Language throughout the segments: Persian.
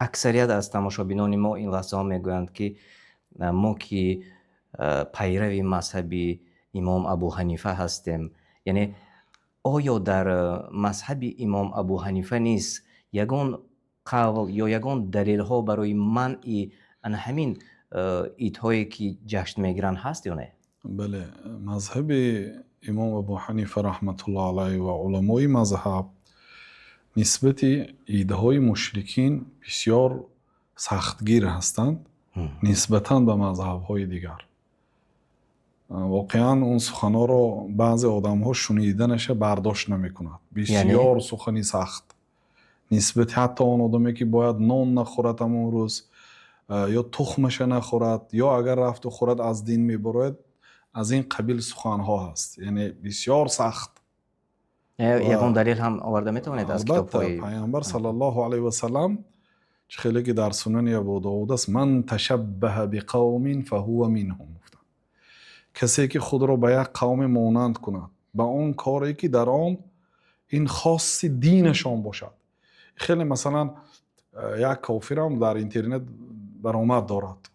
اکثریت از تماشابینان ما این لحظه ها میگویند که ما که پیروی مذهبی امام ابو حنیفه هستیم. یعنی آیا در مذهب امام ابو حنیفه نیست یگان قول یا یگان دلیل ها برای منع همین عیدهایی که جشن میگیرن هست یا نه؟ بله، مذهب امام ابو حنیفه رحمت الله علیه و علمای مذهب نسبت عیدهای مشرکین بسیار سختگیر هستند نسبتاً به مذهب‌های دیگر. واقعاً اون سخن‌ها رو بعضی آدم‌ها شنیدنش برداشت نمی‌کنند. بسیار سخنی سخت نسبت حتی اون آدمی که باید نان نخورد همون روز یا تخمش نخورد یا اگر رفت و خورد از دین میبرد، از این قبیل سخن‌ها هست. یعنی بسیار سخت. یگان دلیل هم آورده میتونید از کتاب‌های پیامبر صلی الله علیه و سلم خیلی که در سنن ابو داود است، من تشبه بقوم فهو منهم، کسی که خود را به یک قوم مانند کند به اون کاری که در آن این خاص دینشان باشد. خیلی مثلا یک کافر هم در اینترنت برآمد دارد،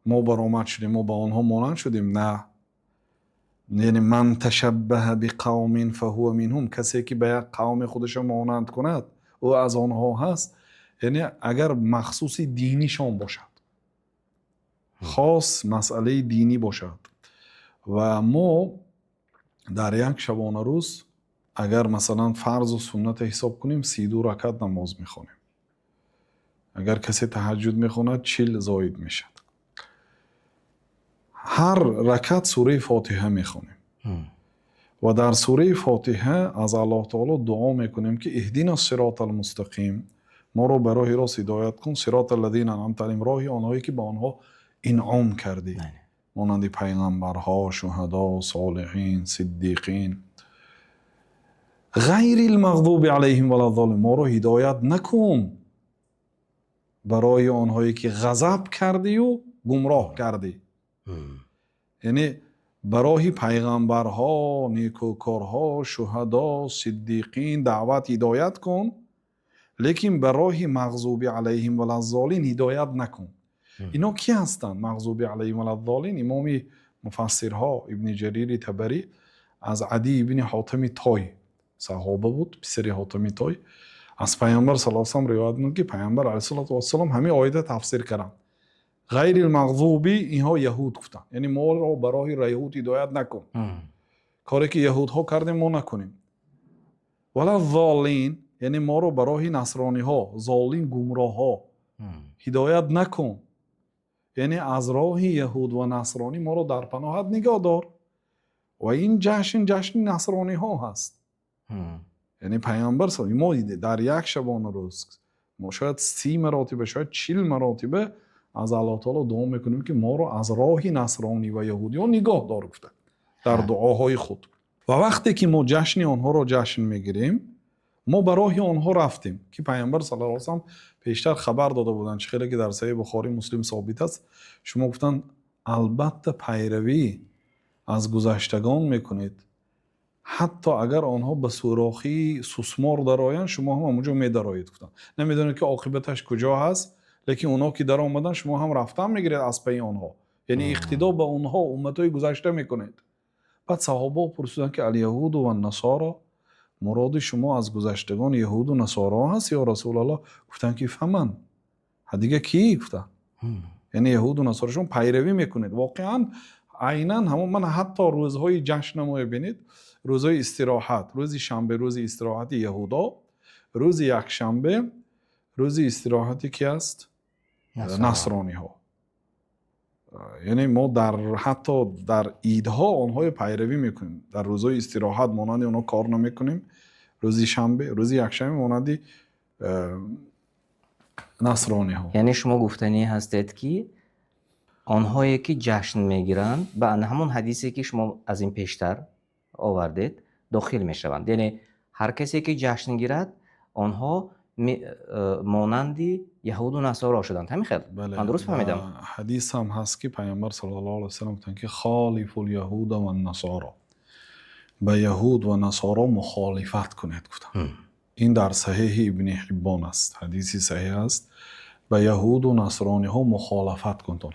ما برآمد شدیم، ما به آنها مانند شدیم. نه، یعنی من تشبه بقوم فهو منهم، کسی که به یک قوم خودش مانند کند او از آنها هست. یعنی اگر مخصوص دینیشان باشد، خاص مسئله دینی باشد. و ما در یک شبانه روز اگر مثلا فرض و سنت حساب کنیم 32 رکعت نماز میخونیم. اگر کسی تهجد میخوند 40 زاید میشد. هر رکعت سوره فاتحه میخونیم و در سوره فاتحه از الله تعالی دعا میکنیم که اهدینا الصراط المستقیم، ما رو به راه راست هدایت کن، صراط الذین انعمت علیهم، راه آنهایی که به آنها انعام کردی، مانند پیغمبرها، شهدا، صالحین، صدیقین، غیر المغضوب علیهم ولا الضالین، ما رو هدایت نکن برای آنهایی که غضب کردی و گمراه کردی. یعنی برای پیغمبرها، نیکوکارها، شهدا، صدیقین دعوت هدایت کن، لیکن برای مغضوب علیهم ولا الضالین هدایت نکن. اینا کی هستند مغضوب علیهم ولا الضالین؟ امام مفسرها ابن جریر طبری از عدی ابن حاتم طای، صحابه بود، پسر حاتم طای، از پیامبر صلی الله علیه و آله روایت میکنه که پیامبر علیه السلام همه آیات تفسیر کردن. غیر المغضوبی اینها یهود گفتن، یعنی ما رو برای یهود هدایت نکن، کاری که یهودها کردیم ما نکنیم. ولا الضالین، یعنی ما رو برای نصرانی ها، ضالین گمراه ها هدایت نکن، یعنی از راه یهود و نصرانی ما رو در پناهت نگاه دار. و این جشن نصرانی ها هست. یعنی پیامبر صلی الله علیه و آله ما در یک شبانه روز ما شاید 30 مراتبه شاید 40 مراتبه از الله تعالی دعا میکنیم که ما رو از راه نصرانی و یهودیان نگاه دار گفته در دعاهای خود. و وقتی که ما جشن آنها رو جشن میگیریم، ما برای آنها رفتیم که پیامبر صلی الله علیه و سلم پیشتر خبر داده بودن، خیلی که در صحیح بخاری مسلم ثابت است. شما گفتن البته پیروی از گذشتگان میکنید، حتی اگر آنها به سوراخی سوسمار درآیند شما هم اونجا میدرایید. گفتن نمیدونید که عاقبتش کجا هست، لیکن اونا که در آمدن شما هم رفتن میگیرید از پی آنها، یعنی اقتدا به اونها امتای گذشته میکنید. بعد صحابه پرسیدن که الیهود و النصارى، مراد شما از گذشتگان یهود و نصارا هست یا رسول الله؟ گفتن که فمن، دیگه کی؟ گفتن یعنی یهود و نصارا شما پیروی میکنید. واقعا عیناً همون، من حتی روزهای جشن ما ببینید، روزهای استراحت، روز شنبه روز استراحت یهودا، روز یک شنبه روز استراحتی که است نصرانی ها. یعنی ما حتی در عیدها آنها پیروی میکنیم، در روزهای استراحت مانند اونا کار نمیکنیم. روزی شنبه، روزی یکشنبه مانند نصرانی ها. یعنی شما گفتنی هستید که آنهایی که جشن میگیرند به همون حدیثی که شما از این پیشتر آوردید داخل میشوند. یعنی هر کسی که جشن گیرد آنها مانند یهود و نصارا شدند. همین خیلی من درست فهمیدم؟ حدیث هم هست که پیامبر صلی الله علیه و سلم گفتن که خالف الیهود و النصارا، به یهود و نصارا مخالفت کنید. گفتن این در صحیح ابن حبان است، حدیثی صحیح است. به یهود و نصرانی ها مخالفت کن.